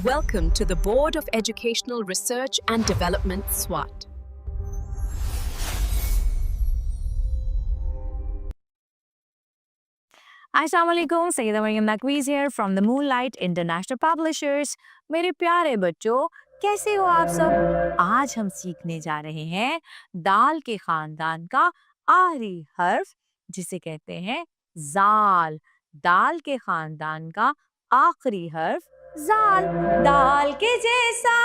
Welcome to the Board of Educational Research and Development, SWAT. अस्सलाम वालेकुम, Syeda Maryam नकवीज़ here from the Moonlight International Publishers। मेरे प्यारे बच्चों, कैसे हो आप सब? आज हम सीखने जा रहे हैं दाल के खानदान का आखिरी हर्फ जिसे कहते हैं जाल। दाल के खानदान का आखिरी हर्फ जाल। दाल के जैसा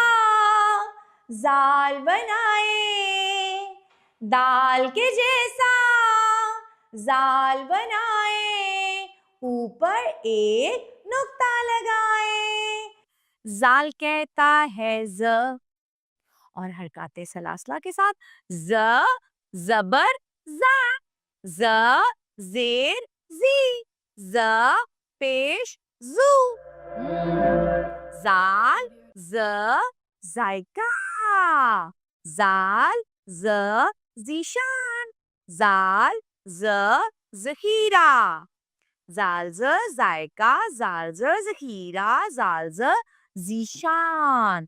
जाल बनाए, दाल के जैसा जाल बनाए, ऊपर एक नुक्ता लगाए। जाल कहता है ज और हरकाते सलासला के साथ ज जबर जा, ज जेर जी, ज पेश जू। जाल ज जायका, जाल ज जीशान, जाल ज ज़ख़ीरा, जाल ज जायका, जाल ज ज़ख़ीरा, जाल ज ज़ीशान।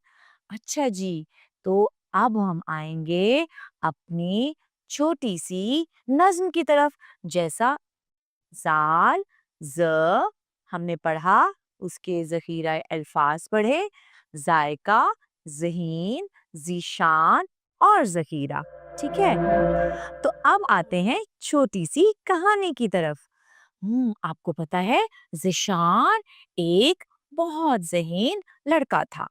अच्छा जी, तो अब हम आएंगे अपनी छोटी सी नज्म की तरफ। जैसा जाल ज हमने पढ़ा, उसके ज़ख़ीरा अल्फाज पढ़े, जायका, ज़हीन, ज़ीशान और ज़ख़ीरा। ठीक है, तो अब आते हैं छोटी सी कहानी की तरफ। आपको पता है ज़ीशान एक बहुत ज़हीन लड़का था।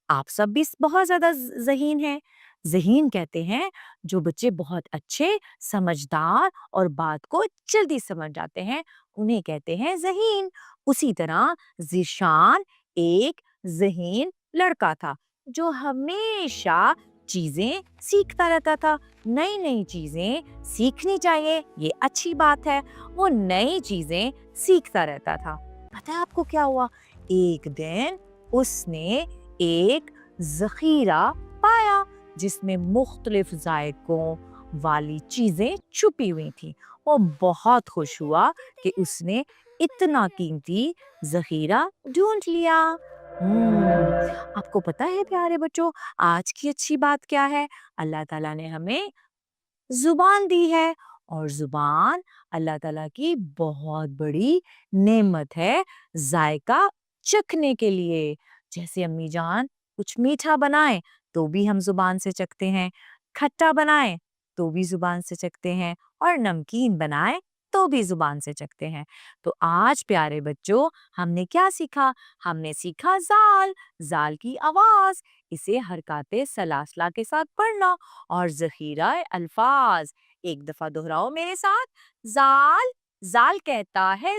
आप सब भी बहुत ज्यादा ज़हीन हैं। ज़हीन कहते हैं जो बच्चे बहुत अच्छे, समझदार और बात को जल्दी समझ जाते हैं, उन्हें कहते हैं ज़हीन। उसी तरह ज़ीशान एक ज़हीन लड़का था जो हमेशा चीजें सीखता रहता था। नई नई चीजें सीखनी चाहिए, ये अच्छी बात है। वो नई चीजें सीखता रहता था। पता है आपको क्या हुआ? एक दिन उसने एक ज़ख़ीरा पाया जिसमें मुख्तलिफ जायकों वाली चीजें छुपी हुई थी। वो बहुत खुश हुआ कि उसने इतना कीमती ज़ख़ीरा ढूंढ लिया। आपको पता है प्यारे बच्चों, आज की अच्छी बात क्या है? अल्लाह ताला ने हमें जुबान दी है और जुबान अल्लाह ताला की बहुत बड़ी नेमत है जायका चखने के लिए। जैसे अम्मी जान कुछ मीठा बनाए तो भी हम जुबान से चखते हैं, खट्टा बनाए तो भी जुबान से चखते हैं और नमकीन बनाए तो भी जुबान से चखते हैं। तो आज प्यारे बच्चों हमने क्या सीखा? हमने सीखा जाल, जाल की आवाज, इसे हरकाते सलासला के साथ पढ़ना और ज़ख़ीरा अल्फाज। एक दफा दोहराओ मेरे साथ। जाल, जाल कहता है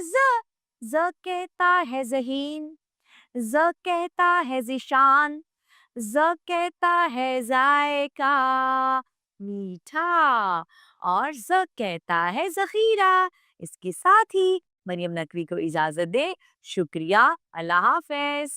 ज कहता है ज़हीन, ज कहता है ज़ीशान, ज कहता है जायका मीठा और ज कहता है ज़ख़ीरा। इसके साथ ही मरियम नकवी को इजाजत दे। शुक्रिया, अल्लाह हाफ़िज़।